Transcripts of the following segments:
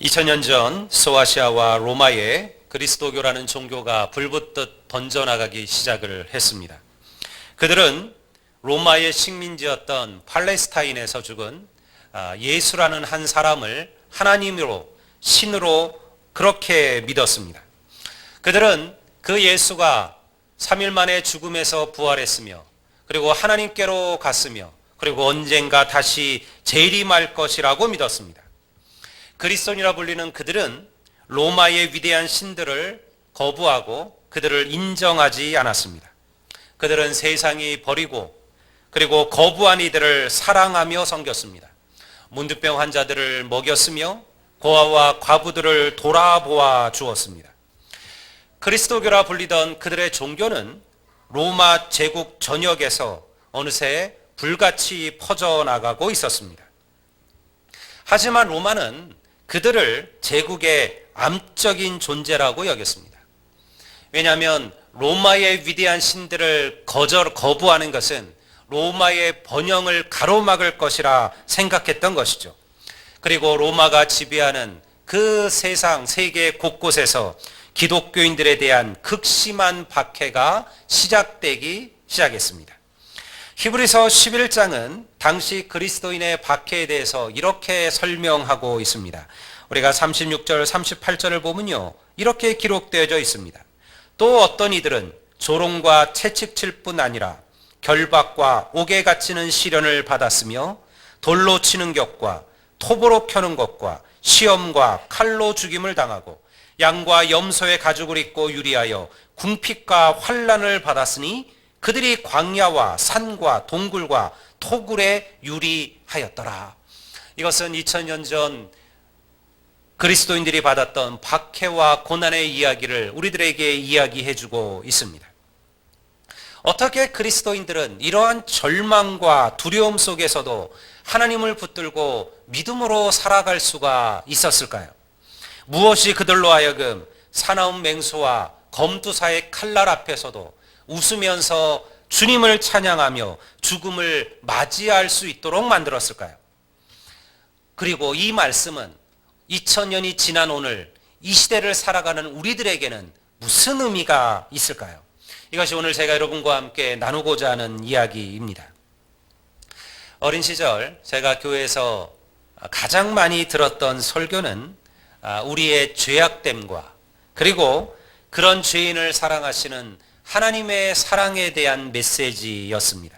2000년 전 소아시아와 로마에 그리스도교라는 종교가 불붙듯 번져나가기 시작을 했습니다. 그들은 로마의 식민지였던 팔레스타인에서 죽은 예수라는 한 사람을 하나님으로, 신으로 그렇게 믿었습니다. 그들은 그 예수가 3일 만에 죽음에서 부활했으며, 그리고 하나님께로 갔으며, 그리고 언젠가 다시 재림할 것이라고 믿었습니다. 그리스도인이라 불리는 그들은 로마의 위대한 신들을 거부하고 그들을 인정하지 않았습니다. 그들은 세상이 버리고 그리고 거부한 이들을 사랑하며 섬겼습니다. 문득병 환자들을 먹였으며 고아와 과부들을 돌아보아 주었습니다. 그리스도교라 불리던 그들의 종교는 로마 제국 전역에서 어느새 불같이 퍼져나가고 있었습니다. 하지만 로마는 그들을 제국의 암적인 존재라고 여겼습니다. 왜냐하면 로마의 위대한 신들을 거부하는 것은 로마의 번영을 가로막을 것이라 생각했던 것이죠. 그리고 로마가 지배하는 그 세상 세계 곳곳에서 기독교인들에 대한 극심한 박해가 시작되기 시작했습니다. 히브리서 11장은 당시 그리스도인의 박해에 대해서 이렇게 설명하고 있습니다. 우리가 36절, 38절을 보면요, 이렇게 기록되어져 있습니다. 또 어떤 이들은 조롱과 채찍칠 뿐 아니라 결박과 옥에 갇히는 시련을 받았으며 돌로 치는 격과 톱으로 켜는 것과 시험과 칼로 죽임을 당하고 양과 염소의 가죽을 입고 유리하여 궁핍과 환난을 받았으니 그들이 광야와 산과 동굴과 토굴에 유리하였더라. 이것은 2000년 전 그리스도인들이 받았던 박해와 고난의 이야기를 우리들에게 이야기해주고 있습니다. 어떻게 그리스도인들은 이러한 절망과 두려움 속에서도 하나님을 붙들고 믿음으로 살아갈 수가 있었을까요? 무엇이 그들로 하여금 사나운 맹수와 검투사의 칼날 앞에서도 웃으면서 주님을 찬양하며 죽음을 맞이할 수 있도록 만들었을까요? 그리고 이 말씀은 2000년이 지난 오늘 이 시대를 살아가는 우리들에게는 무슨 의미가 있을까요? 이것이 오늘 제가 여러분과 함께 나누고자 하는 이야기입니다. 어린 시절 제가 교회에서 가장 많이 들었던 설교는 우리의 죄악됨과 그리고 그런 죄인을 사랑하시는 하나님의 사랑에 대한 메시지였습니다.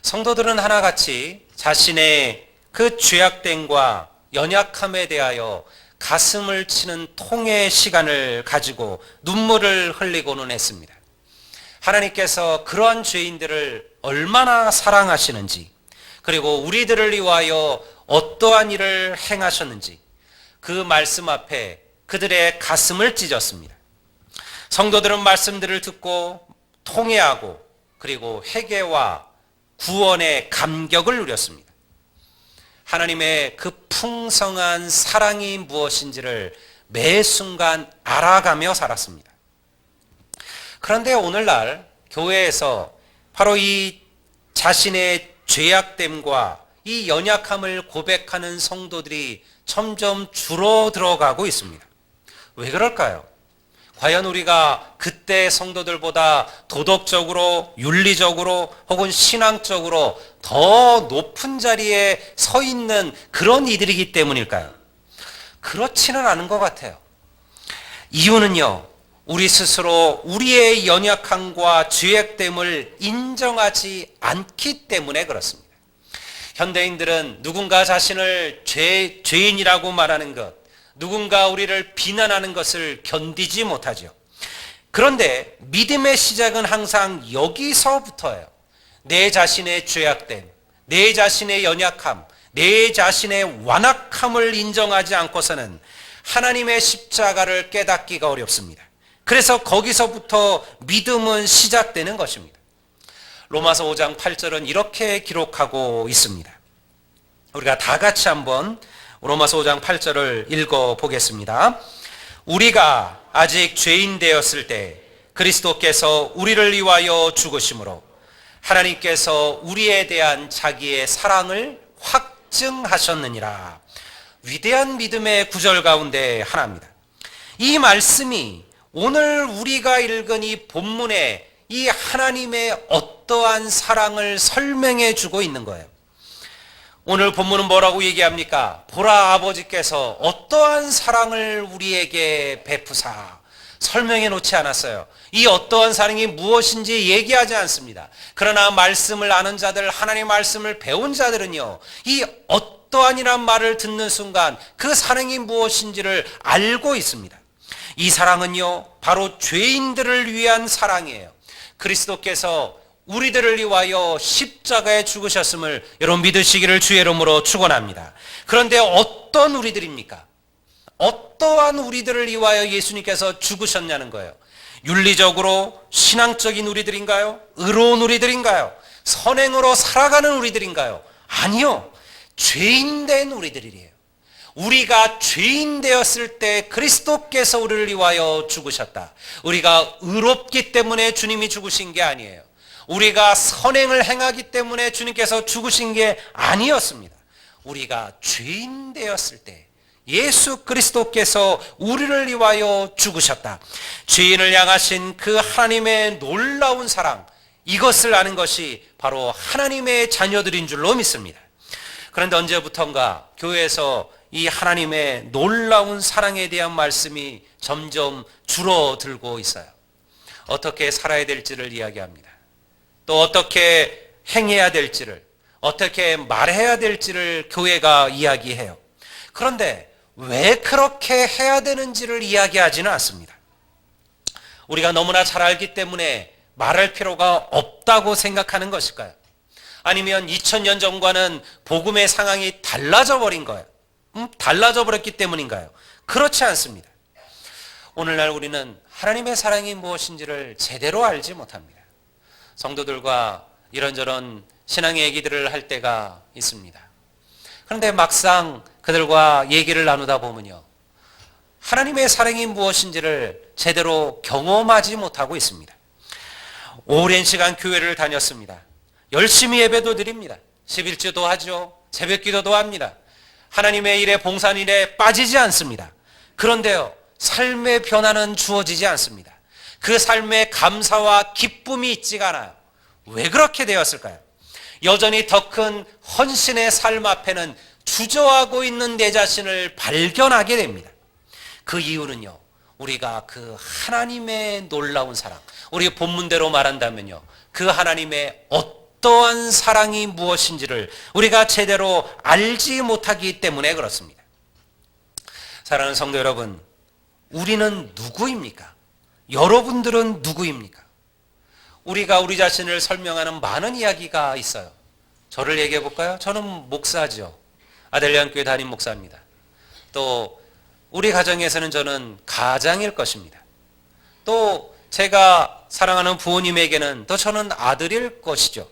성도들은 하나같이 자신의 그 죄악됨과 연약함에 대하여 가슴을 치는 통의 시간을 가지고 눈물을 흘리고는 했습니다. 하나님께서 그러한 죄인들을 얼마나 사랑하시는지, 그리고 우리들을 위하여 어떠한 일을 행하셨는지 그 말씀 앞에 그들의 가슴을 찢었습니다. 성도들은 말씀들을 듣고 통회하고 그리고 회개와 구원의 감격을 누렸습니다. 하나님의 그 풍성한 사랑이 무엇인지를 매 순간 알아가며 살았습니다. 그런데 오늘날 교회에서 바로 이 자신의 죄악됨과 이 연약함을 고백하는 성도들이 점점 줄어들어가고 있습니다. 왜 그럴까요? 과연 우리가 그때 성도들보다 도덕적으로, 윤리적으로 혹은 신앙적으로 더 높은 자리에 서 있는 그런 이들이기 때문일까요? 그렇지는 않은 것 같아요. 이유는요, 우리 스스로 우리의 연약함과 죄악됨을 인정하지 않기 때문에 그렇습니다. 현대인들은 누군가 자신을 죄인이라고 말하는 것, 누군가 우리를 비난하는 것을 견디지 못하죠. 그런데 믿음의 시작은 항상 여기서부터예요. 내 자신의 죄악됨, 내 자신의 연약함, 내 자신의 완악함을 인정하지 않고서는 하나님의 십자가를 깨닫기가 어렵습니다. 그래서 거기서부터 믿음은 시작되는 것입니다. 로마서 5장 8절은 이렇게 기록하고 있습니다. 우리가 다 같이 한번 로마서 5장 8절을 읽어보겠습니다. 우리가 아직 죄인 되었을 때 그리스도께서 우리를 위하여 죽으심으로 하나님께서 우리에 대한 자기의 사랑을 확증하셨느니라. 위대한 믿음의 구절 가운데 하나입니다. 이 말씀이 오늘 우리가 읽은 이 본문에 이 하나님의 어떠한 사랑을 설명해 주고 있는 거예요. 오늘 본문은 뭐라고 얘기합니까? 보라, 아버지께서 어떠한 사랑을 우리에게 베푸사 설명해 놓지 않았어요. 이 어떠한 사랑이 무엇인지 얘기하지 않습니다. 그러나 말씀을 아는 자들, 하나님의 말씀을 배운 자들은요, 이 어떠한이란 말을 듣는 순간 그 사랑이 무엇인지를 알고 있습니다. 이 사랑은요, 바로 죄인들을 위한 사랑이에요. 그리스도께서 우리들을 위하여 십자가에 죽으셨음을 여러분 믿으시기를 주의 이름으로 축원합니다. 그런데 어떤 우리들입니까? 어떠한 우리들을 위하여 예수님께서 죽으셨냐는 거예요. 윤리적으로 신앙적인 우리들인가요? 의로운 우리들인가요? 선행으로 살아가는 우리들인가요? 아니요. 죄인 된 우리들이에요. 우리가 죄인 되었을 때 그리스도께서 우리를 위하여 죽으셨다. 우리가 의롭기 때문에 주님이 죽으신 게 아니에요. 우리가 선행을 행하기 때문에 주님께서 죽으신 게 아니었습니다. 우리가 죄인 되었을 때 예수 그리스도께서 우리를 위하여 죽으셨다. 죄인을 향하신 그 하나님의 놀라운 사랑, 이것을 아는 것이 바로 하나님의 자녀들인 줄로 믿습니다. 그런데 언제부턴가 교회에서 이 하나님의 놀라운 사랑에 대한 말씀이 점점 줄어들고 있어요. 어떻게 살아야 될지를 이야기합니다. 또 어떻게 행해야 될지를, 어떻게 말해야 될지를 교회가 이야기해요. 그런데 왜 그렇게 해야 되는지를 이야기하지는 않습니다. 우리가 너무나 잘 알기 때문에 말할 필요가 없다고 생각하는 것일까요? 아니면 2000년 전과는 복음의 상황이 달라져 버린 거예요. 달라져 버렸기 때문인가요? 그렇지 않습니다. 오늘날 우리는 하나님의 사랑이 무엇인지를 제대로 알지 못합니다. 성도들과 이런저런 신앙의 얘기들을 할 때가 있습니다. 그런데 막상 그들과 얘기를 나누다 보면요, 하나님의 사랑이 무엇인지를 제대로 경험하지 못하고 있습니다. 오랜 시간 교회를 다녔습니다. 열심히 예배도 드립니다. 11주도 하죠. 새벽기도도 합니다. 하나님의 일에 봉사한 일에 빠지지 않습니다. 그런데요, 삶의 변화는 주어지지 않습니다. 그 삶에 감사와 기쁨이 있지가 않아요. 왜 그렇게 되었을까요? 여전히 더 큰 헌신의 삶 앞에는 주저하고 있는 내 자신을 발견하게 됩니다. 그 이유는요, 우리가 그 하나님의 놀라운 사랑, 우리 본문대로 말한다면요, 그 하나님의 어떠한 사랑이 무엇인지를 우리가 제대로 알지 못하기 때문에 그렇습니다. 사랑하는 성도 여러분, 우리는 누구입니까? 여러분들은 누구입니까? 우리가 우리 자신을 설명하는 많은 이야기가 있어요. 저를 얘기해 볼까요? 저는 목사죠. 아델리안교회 담임 목사입니다. 또 우리 가정에서는 저는 가장일 것입니다. 또 제가 사랑하는 부모님에게는 또 저는 아들일 것이죠.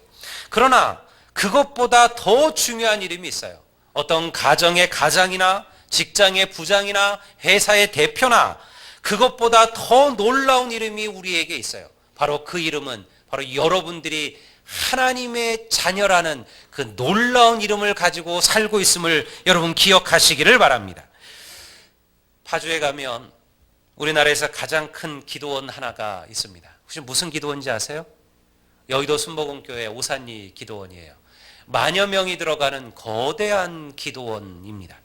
그러나 그것보다 더 중요한 이름이 있어요. 어떤 가정의 가장이나 직장의 부장이나 회사의 대표나 그것보다 더 놀라운 이름이 우리에게 있어요. 바로 그 이름은 바로 여러분들이 하나님의 자녀라는 그 놀라운 이름을 가지고 살고 있음을 여러분 기억하시기를 바랍니다. 파주에 가면 우리나라에서 가장 큰 기도원 하나가 있습니다. 혹시 무슨 기도원인지 아세요? 여의도 순복음교회 오산리 기도원이에요. 만여 명이 들어가는 거대한 기도원입니다.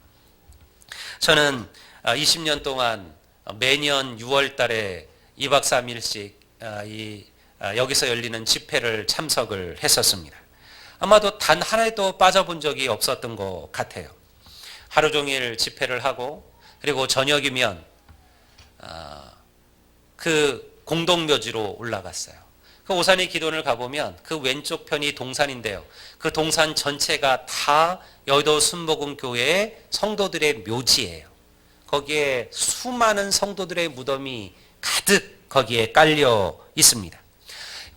저는 20년 동안 매년 6월 달에 2박 3일씩 여기서 열리는 집회를 참석을 했었습니다. 아마도 단 하나에도 빠져본 적이 없었던 것 같아요. 하루 종일 집회를 하고 그리고 저녁이면 그 공동묘지로 올라갔어요. 그 오산리 기도원을 가보면 그 왼쪽 편이 동산인데요. 그 동산 전체가 다 여의도 순복음교회의 성도들의 묘지예요. 거기에 수많은 성도들의 무덤이 가득 거기에 깔려 있습니다.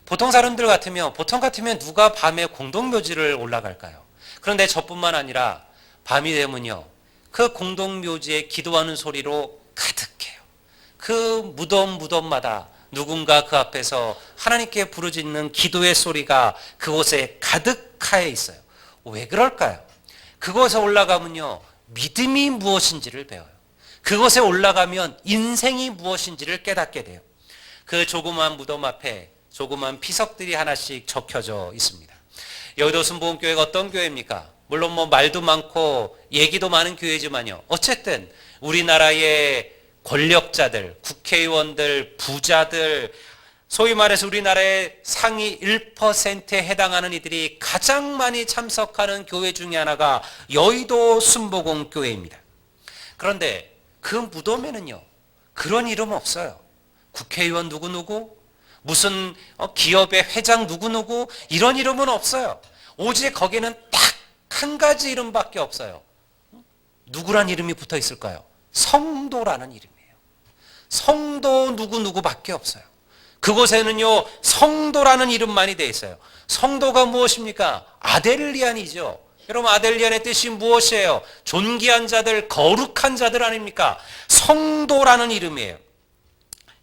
보통 사람들 같으면 누가 밤에 공동묘지를 올라갈까요? 그런데 저뿐만 아니라 밤이 되면요, 그 공동묘지에 기도하는 소리로 가득해요. 그 무덤마다 누군가 그 앞에서 하나님께 부르짖는 기도의 소리가 그곳에 가득하여 있어요. 왜 그럴까요? 그곳에 올라가면요, 믿음이 무엇인지를 배워요. 그곳에 올라가면 인생이 무엇인지를 깨닫게 돼요. 그 조그만 무덤 앞에 조그만 피석들이 하나씩 적혀져 있습니다. 여의도 순복음교회가 어떤 교회입니까? 물론 말도 많고 얘기도 많은 교회지만요. 어쨌든 우리나라의 권력자들, 국회의원들, 부자들, 소위 말해서 우리나라의 상위 1%에 해당하는 이들이 가장 많이 참석하는 교회 중에 하나가 여의도 순복음교회입니다. 그런데 그 무덤에는요, 그런 이름 없어요. 국회의원 누구누구, 무슨 기업의 회장 누구누구, 이런 이름은 없어요. 오직 거기는 딱 한 가지 이름밖에 없어요. 누구란 이름이 붙어 있을까요? 성도라는 이름이에요. 성도 누구누구밖에 없어요. 그곳에는요, 성도라는 이름만이 되어 있어요. 성도가 무엇입니까? 아델리안이죠. 여러분, 아델리안의 뜻이 무엇이에요? 존귀한 자들, 거룩한 자들 아닙니까? 성도라는 이름이에요.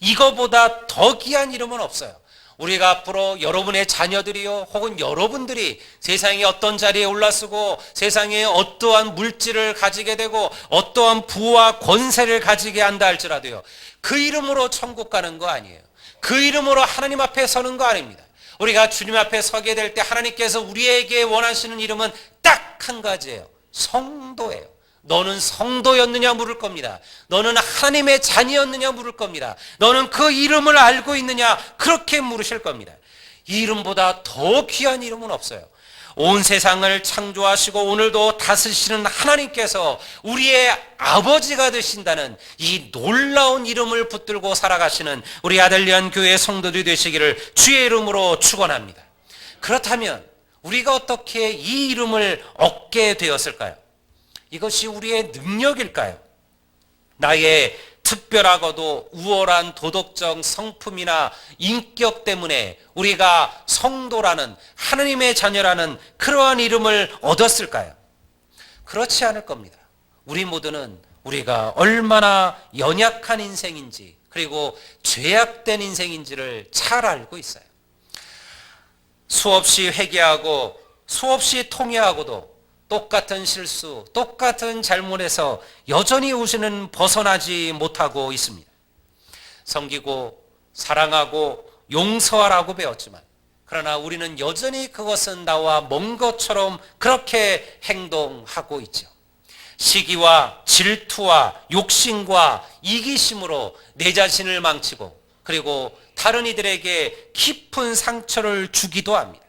이거보다 더 귀한 이름은 없어요. 우리가 앞으로 여러분의 자녀들이요, 혹은 여러분들이 세상에 어떤 자리에 올라서고 세상에 어떠한 물질을 가지게 되고 어떠한 부와 권세를 가지게 한다 할지라도요, 그 이름으로 천국 가는 거 아니에요. 그 이름으로 하나님 앞에 서는 거 아닙니다. 우리가 주님 앞에 서게 될 때 하나님께서 우리에게 원하시는 이름은 딱 한 가지예요. 성도예요. 너는 성도였느냐 물을 겁니다. 너는 하나님의 자녀였느냐 물을 겁니다. 너는 그 이름을 알고 있느냐 그렇게 물으실 겁니다. 이 이름보다 더 귀한 이름은 없어요. 온 세상을 창조하시고 오늘도 다스리시는 하나님께서 우리의 아버지가 되신다는 이 놀라운 이름을 붙들고 살아가시는 우리 아델리안 교회의 성도들이 되시기를 주의 이름으로 축원합니다. 그렇다면 우리가 어떻게 이 이름을 얻게 되었을까요? 이것이 우리의 능력일까요? 나의 특별하고도 우월한 도덕적 성품이나 인격 때문에 우리가 성도라는 하나님의 자녀라는 그러한 이름을 얻었을까요? 그렇지 않을 겁니다. 우리 모두는 우리가 얼마나 연약한 인생인지 그리고 죄악된 인생인지를 잘 알고 있어요. 수없이 회개하고 수없이 통회하고도 똑같은 실수, 똑같은 잘못에서 여전히 우리는 벗어나지 못하고 있습니다. 섬기고 사랑하고 용서하라고 배웠지만 그러나 우리는 여전히 그것은 나와 먼 것처럼 그렇게 행동하고 있죠. 시기와 질투와 욕심과 이기심으로 내 자신을 망치고 그리고 다른 이들에게 깊은 상처를 주기도 합니다.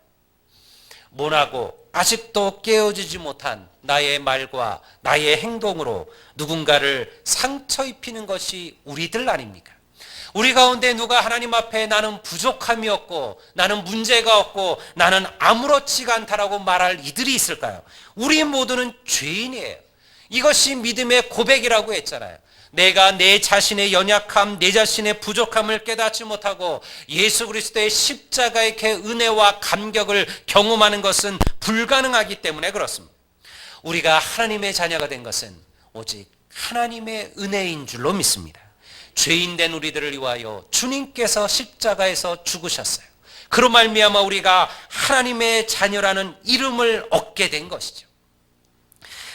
모나고 아직도 깨어지지 못한 나의 말과 나의 행동으로 누군가를 상처 입히는 것이 우리들 아닙니까? 우리 가운데 누가 하나님 앞에 나는 부족함이 없고 나는 문제가 없고 나는 아무렇지가 않다라고 말할 이들이 있을까요? 우리 모두는 죄인이에요. 이것이 믿음의 고백이라고 했잖아요. 내가 내 자신의 연약함, 내 자신의 부족함을 깨닫지 못하고 예수 그리스도의 십자가의 그 은혜와 감격을 경험하는 것은 불가능하기 때문에 그렇습니다. 우리가 하나님의 자녀가 된 것은 오직 하나님의 은혜인 줄로 믿습니다. 죄인된 우리들을 위하여 주님께서 십자가에서 죽으셨어요. 그로 말미암아 우리가 하나님의 자녀라는 이름을 얻게 된 것이죠.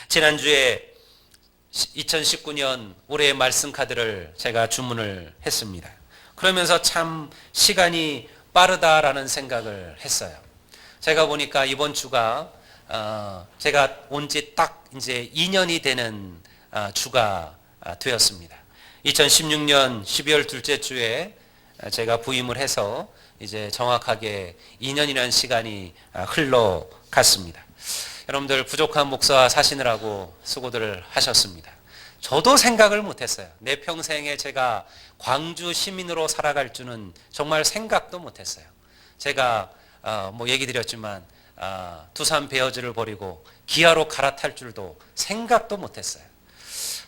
지난주에 2019년 올해의 말씀 카드를 제가 주문을 했습니다. 그러면서 참 시간이 빠르다라는 생각을 했어요. 제가 보니까 이번 주가 제가 온 지 딱 이제 2년이 되는 주가 되었습니다. 2016년 12월 둘째 주에 제가 부임을 해서 이제 정확하게 2년이라는 시간이 흘러갔습니다. 여러분들 부족한 목사 사시느라고 수고들을 하셨습니다. 저도 생각을 못했어요. 내 평생에 제가 광주 시민으로 살아갈 줄은 정말 생각도 못했어요. 제가 얘기 드렸지만 두산 베어즈를 버리고 기아로 갈아탈 줄도 생각도 못했어요.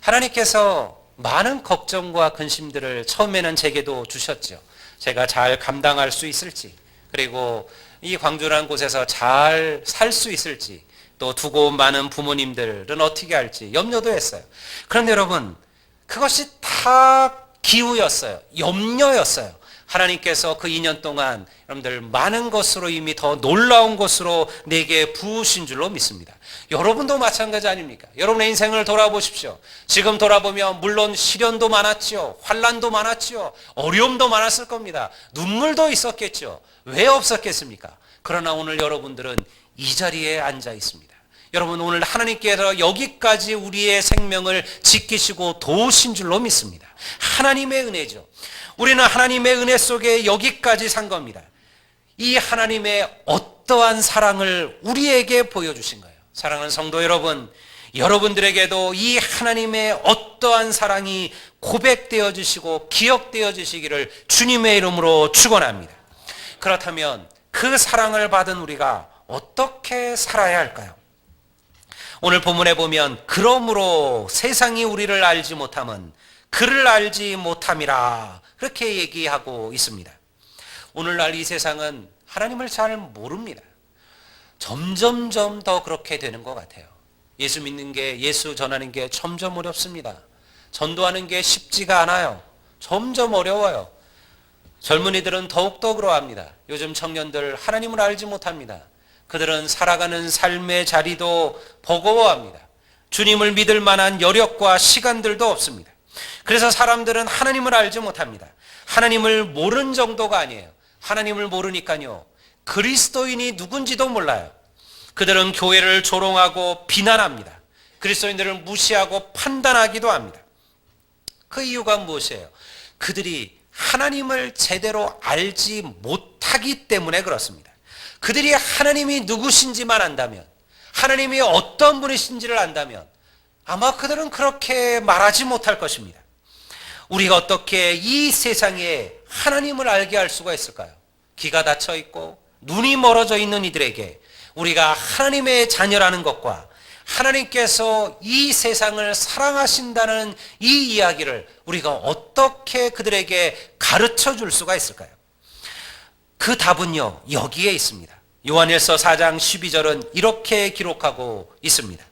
하나님께서 많은 걱정과 근심들을 처음에는 제게도 주셨죠. 제가 잘 감당할 수 있을지, 그리고 이 광주라는 곳에서 잘 살 수 있을지, 또 두고 많은 부모님들은 어떻게 할지 염려도 했어요. 그런데 여러분, 그것이 다 기우였어요. 염려였어요. 하나님께서 그 2년 동안 여러분들 많은 것으로 이미 더 놀라운 것으로 내게 부으신 줄로 믿습니다. 여러분도 마찬가지 아닙니까? 여러분의 인생을 돌아보십시오. 지금 돌아보면 물론 시련도 많았지요. 환난도 많았지요. 어려움도 많았을 겁니다. 눈물도 있었겠죠. 왜 없었겠습니까? 그러나 오늘 여러분들은 이 자리에 앉아 있습니다. 여러분 오늘 하나님께서 여기까지 우리의 생명을 지키시고 도우신 줄로 믿습니다. 하나님의 은혜죠. 우리는 하나님의 은혜 속에 여기까지 산 겁니다. 이 하나님의 어떠한 사랑을 우리에게 보여주신 거예요. 사랑하는 성도 여러분, 여러분들에게도 이 하나님의 어떠한 사랑이 고백되어지시고 기억되어지시기를 주님의 이름으로 축원합니다. 그렇다면 그 사랑을 받은 우리가 어떻게 살아야 할까요? 오늘 본문에 보면 그러므로 세상이 우리를 알지 못함은 그를 알지 못함이라 그렇게 얘기하고 있습니다. 오늘날 이 세상은 하나님을 잘 모릅니다. 점점점 더 그렇게 되는 것 같아요. 예수 믿는 게, 예수 전하는 게 점점 어렵습니다. 전도하는 게 쉽지가 않아요. 점점 어려워요. 젊은이들은 더욱더 그러합니다. 요즘 청년들 하나님을 알지 못합니다. 그들은 살아가는 삶의 자리도 버거워합니다. 주님을 믿을 만한 여력과 시간들도 없습니다. 그래서 사람들은 하나님을 알지 못합니다. 하나님을 모르는 정도가 아니에요. 하나님을 모르니까요, 그리스도인이 누군지도 몰라요. 그들은 교회를 조롱하고 비난합니다. 그리스도인들을 무시하고 판단하기도 합니다. 그 이유가 무엇이에요? 그들이 하나님을 제대로 알지 못하기 때문에 그렇습니다. 그들이 하나님이 누구신지만 안다면, 하나님이 어떤 분이신지를 안다면 아마 그들은 그렇게 말하지 못할 것입니다. 우리가 어떻게 이 세상에 하나님을 알게 할 수가 있을까요? 귀가 닫혀 있고 눈이 멀어져 있는 이들에게 우리가 하나님의 자녀라는 것과 하나님께서 이 세상을 사랑하신다는 이 이야기를 우리가 어떻게 그들에게 가르쳐 줄 수가 있을까요? 그 답은요, 여기에 있습니다. 요한일서 4장 12절은 이렇게 기록하고 있습니다.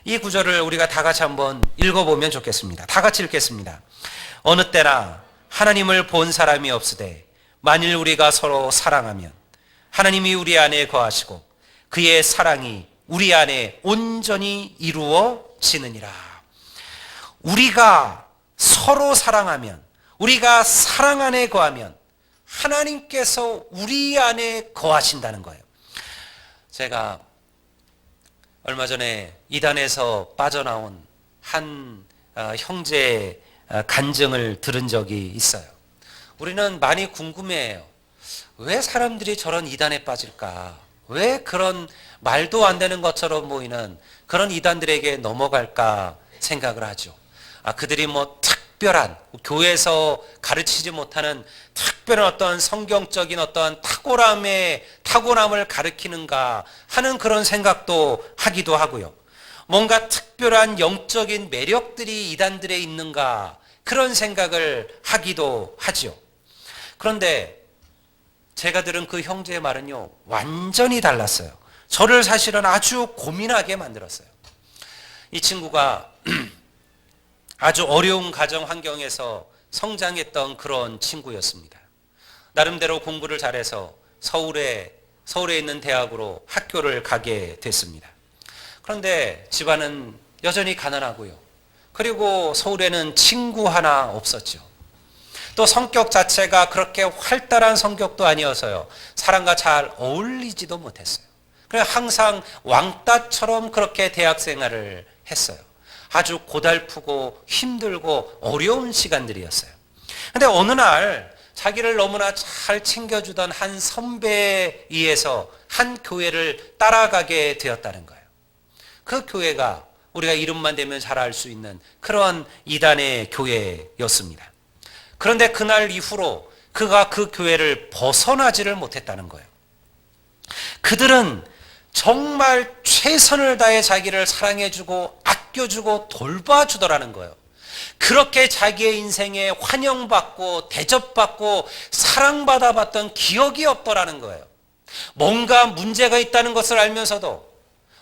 이 구절을 우리가 다 같이 한번 읽어보면 좋겠습니다. 다 같이 읽겠습니다. 어느 때나 하나님을 본 사람이 없으되 만일 우리가 서로 사랑하면 하나님이 우리 안에 거하시고 그의 사랑이 우리 안에 온전히 이루어지느니라. 우리가 서로 사랑하면, 우리가 사랑 안에 거하면 하나님께서 우리 안에 거하신다는 거예요. 제가 얼마 전에 이단에서 빠져나온 한 형제의 간증을 들은 적이 있어요. 우리는 많이 궁금해해요. 왜 사람들이 저런 이단에 빠질까? 왜 그런 말도 안 되는 것처럼 보이는 그런 이단들에게 넘어갈까 생각을 하죠. 그들이 뭐 특별한, 교회에서 가르치지 못하는 특별한 어떤 성경적인 어떤 탁월함을 가르치는가 하는 그런 생각도 하기도 하고요. 뭔가 특별한 영적인 매력들이 이단들에 있는가 그런 생각을 하기도 하죠. 그런데 제가 들은 그 형제의 말은요, 완전히 달랐어요. 저를 사실은 아주 고민하게 만들었어요. 이 친구가 아주 어려운 가정 환경에서 성장했던 그런 친구였습니다. 나름대로 공부를 잘해서 서울에 있는 대학으로 학교를 가게 됐습니다. 그런데 집안은 여전히 가난하고요. 그리고 서울에는 친구 하나 없었죠. 또 성격 자체가 그렇게 활달한 성격도 아니어서요, 사람과 잘 어울리지도 못했어요. 그냥 항상 왕따처럼 그렇게 대학 생활을 했어요. 아주 고달프고 힘들고 어려운 시간들이었어요. 근데 어느 날 자기를 너무나 잘 챙겨주던 한 선배에 의해서 한 교회를 따라가게 되었다는 거예요. 그 교회가 우리가 이름만 대면 잘 알 수 있는 그런 이단의 교회였습니다. 그런데 그날 이후로 그가 그 교회를 벗어나지를 못했다는 거예요. 그들은 정말 최선을 다해 자기를 사랑해주고 아껴주고 돌봐주더라는 거예요. 그렇게 자기의 인생에 환영받고 대접받고 사랑받아봤던 기억이 없더라는 거예요. 뭔가 문제가 있다는 것을 알면서도,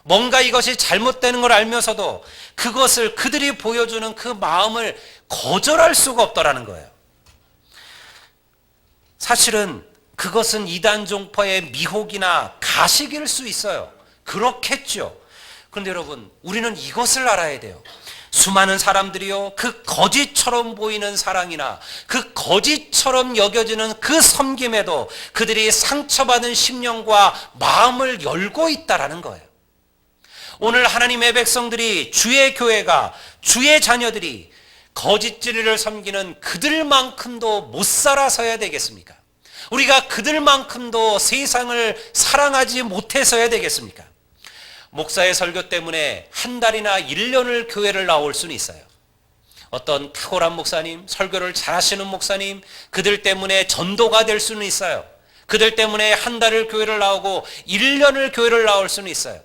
뭔가 이것이 잘못되는 걸 알면서도 그것을, 그들이 보여주는 그 마음을 거절할 수가 없더라는 거예요. 사실은 그것은 이단 종파의 미혹이나 가식일 수 있어요. 그렇겠죠. 그런데 여러분, 우리는 이것을 알아야 돼요. 수많은 사람들이요, 그 거짓처럼 보이는 사랑이나 그 거짓처럼 여겨지는 그 섬김에도 그들이 상처받은 심령과 마음을 열고 있다라는 거예요. 오늘 하나님의 백성들이, 주의 교회가, 주의 자녀들이 거짓 진리를 섬기는 그들만큼도 못 살아서야 되겠습니까? 우리가 그들만큼도 세상을 사랑하지 못해서야 되겠습니까? 목사의 설교 때문에 한 달이나 1년을 교회를 나올 수는 있어요. 어떤 탁월한 목사님, 설교를 잘하시는 목사님, 그들 때문에 전도가 될 수는 있어요. 그들 때문에 한 달을 교회를 나오고 1년을 교회를 나올 수는 있어요.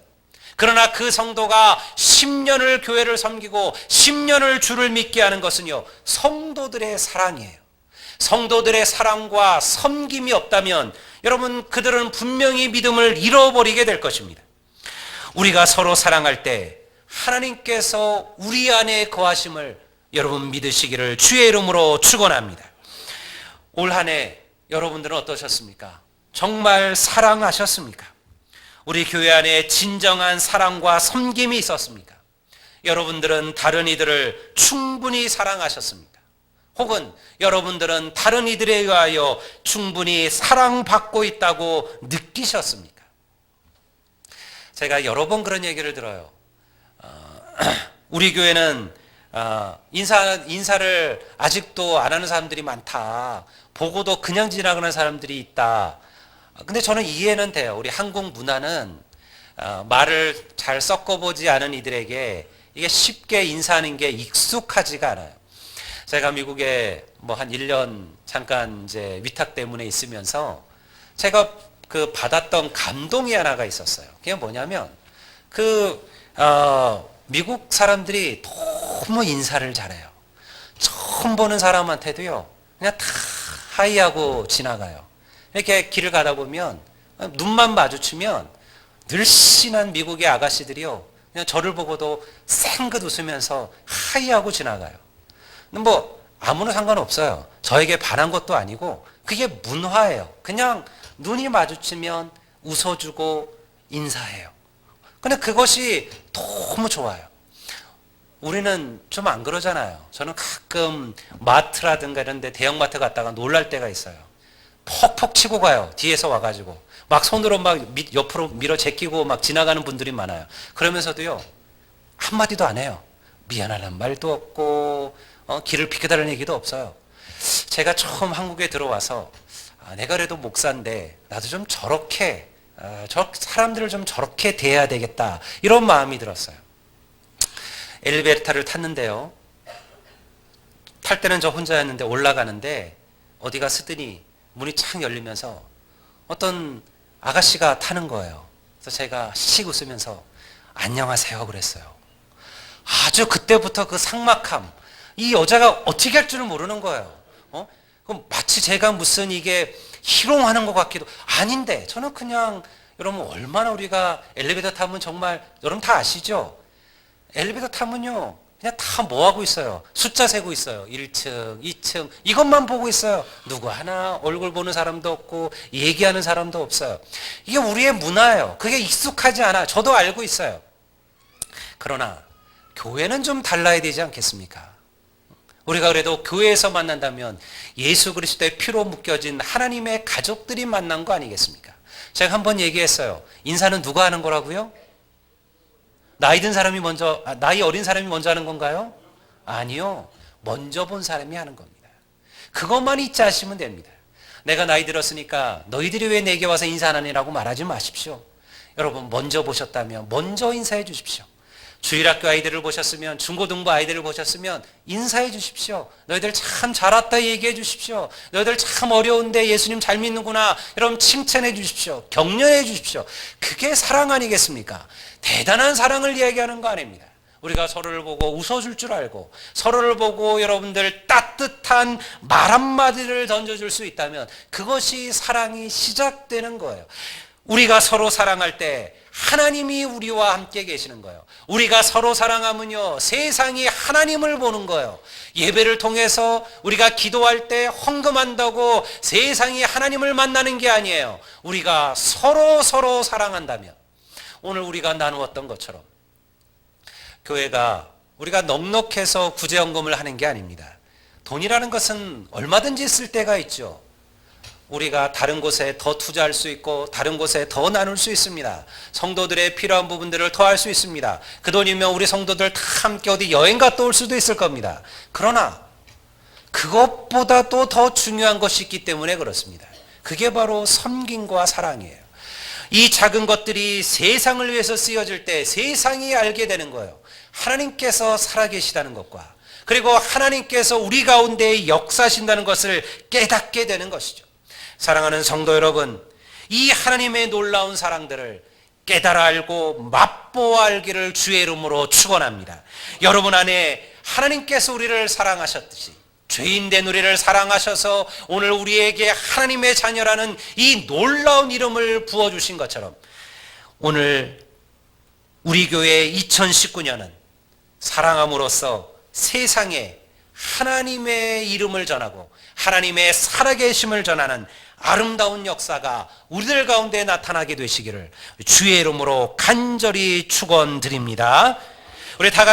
그러나 그 성도가 10년을 교회를 섬기고 10년을 주를 믿게 하는 것은요, 성도들의 사랑이에요. 성도들의 사랑과 섬김이 없다면 여러분, 그들은 분명히 믿음을 잃어버리게 될 것입니다. 우리가 서로 사랑할 때 하나님께서 우리 안에 거하심을 여러분 믿으시기를 주의 이름으로 축원합니다. 올 한 해 여러분들은 어떠셨습니까? 정말 사랑하셨습니까? 우리 교회 안에 진정한 사랑과 섬김이 있었습니까? 여러분들은 다른 이들을 충분히 사랑하셨습니까? 혹은 여러분들은 다른 이들에 의하여 충분히 사랑받고 있다고 느끼셨습니까? 제가 여러 번 그런 얘기를 들어요. 우리 교회는 인사를 아직도 안 하는 사람들이 많다. 보고도 그냥 지나가는 사람들이 있다. 근데 저는 이해는 돼요. 우리 한국 문화는 말을 잘 섞어보지 않은 이들에게 이게 쉽게 인사하는 게 익숙하지가 않아요. 제가 미국에 뭐 한 1년 잠깐 이제 위탁 때문에 있으면서 제가 그 받았던 감동이 하나가 있었어요. 그게 뭐냐면 미국 사람들이 너무 인사를 잘해요. 처음 보는 사람한테도요, 그냥 다 하이하고 지나가요. 이렇게 길을 가다 보면 눈만 마주치면 늘씬한 미국의 아가씨들이요, 그냥 저를 보고도 쌩긋 웃으면서 하이하고 지나가요. 뭐 아무나 상관없어요. 저에게 반한 것도 아니고 그게 문화예요. 그냥 눈이 마주치면 웃어주고 인사해요. 근데 그것이 너무 좋아요. 우리는 좀 안 그러잖아요. 저는 가끔 마트라든가 이런 데 대형마트 갔다가 놀랄 때가 있어요. 퍽퍽 치고 가요. 뒤에서 와가지고 막 손으로 막 옆으로 밀어 제끼고 막 지나가는 분들이 많아요. 그러면서도요, 한마디도 안 해요. 미안하다는 말도 없고 길을 비켜달라는 얘기도 없어요. 제가 처음 한국에 들어와서 내가 그래도 목사인데 나도 좀 저렇게 사람들을 좀 저렇게 대해야 되겠다, 이런 마음이 들었어요. 엘리베이터를 탔는데요, 탈 때는 저 혼자였는데 올라가는데 어디가 쓰더니 문이 착 열리면서 어떤 아가씨가 타는 거예요. 그래서 제가 씩 웃으면서 안녕하세요 그랬어요. 아주 그때부터 그 삭막함, 이 여자가 어떻게 할 줄을 모르는 거예요. 그럼 마치 제가 무슨 이게 희롱하는 것 같기도, 아닌데 저는 그냥, 여러분 얼마나 우리가 엘리베이터 타면 정말, 여러분 다 아시죠? 엘리베이터 타면요, 그냥 다 뭐 하고 있어요? 숫자 세고 있어요. 1층, 2층, 이것만 보고 있어요. 누구 하나 얼굴 보는 사람도 없고 얘기하는 사람도 없어요. 이게 우리의 문화예요. 그게 익숙하지 않아. 저도 알고 있어요. 그러나 교회는 좀 달라야 되지 않겠습니까? 우리가 그래도 교회에서 만난다면 예수 그리스도의 피로 묶여진 하나님의 가족들이 만난 거 아니겠습니까? 제가 한번 얘기했어요. 인사는 누가 하는 거라고요? 나이 어린 사람이 먼저 하는 건가요? 아니요. 먼저 본 사람이 하는 겁니다. 그것만 잊지 않으시면 됩니다. 내가 나이 들었으니까 너희들이 왜 내게 와서 인사 안 하느라고 말하지 마십시오. 여러분, 먼저 보셨다면 먼저 인사해 주십시오. 주일학교 아이들을 보셨으면, 중고등부 아이들을 보셨으면 인사해 주십시오. 너희들 참 잘 왔다 얘기해 주십시오. 너희들 참 어려운데 예수님 잘 믿는구나, 여러분 칭찬해 주십시오. 격려해 주십시오. 그게 사랑 아니겠습니까? 대단한 사랑을 이야기하는 거 아닙니다. 우리가 서로를 보고 웃어줄 줄 알고, 서로를 보고 여러분들 따뜻한 말 한마디를 던져줄 수 있다면 그것이 사랑이 시작되는 거예요. 우리가 서로 사랑할 때 하나님이 우리와 함께 계시는 거예요. 우리가 서로 사랑하면요, 세상이 하나님을 보는 거예요. 예배를 통해서 우리가 기도할 때 헌금한다고 세상이 하나님을 만나는 게 아니에요. 우리가 서로 사랑한다면, 오늘 우리가 나누었던 것처럼 교회가 우리가 넉넉해서 구제헌금을 하는 게 아닙니다. 돈이라는 것은 얼마든지 쓸 때가 있죠. 우리가 다른 곳에 더 투자할 수 있고 다른 곳에 더 나눌 수 있습니다. 성도들의 필요한 부분들을 더 할 수 있습니다. 그 돈이면 우리 성도들 다 함께 어디 여행 갔다 올 수도 있을 겁니다. 그러나 그것보다도 더 중요한 것이 있기 때문에 그렇습니다. 그게 바로 섬김과 사랑이에요. 이 작은 것들이 세상을 위해서 쓰여질 때 세상이 알게 되는 거예요. 하나님께서 살아계시다는 것과, 그리고 하나님께서 우리 가운데 역사하신다는 것을 깨닫게 되는 것이죠. 사랑하는 성도 여러분, 이 하나님의 놀라운 사랑들을 깨달아 알고 맛보아 알기를 주의 이름으로 축원합니다. 여러분 안에 하나님께서 우리를 사랑하셨듯이 죄인된 우리를 사랑하셔서 오늘 우리에게 하나님의 자녀라는 이 놀라운 이름을 부어주신 것처럼, 오늘 우리 교회 2019년은 사랑함으로써 세상에 하나님의 이름을 전하고 하나님의 살아계심을 전하는 아름다운 역사가 우리들 가운데 나타나게 되시기를 주의 이름으로 간절히 축원드립니다. 우리 다 같이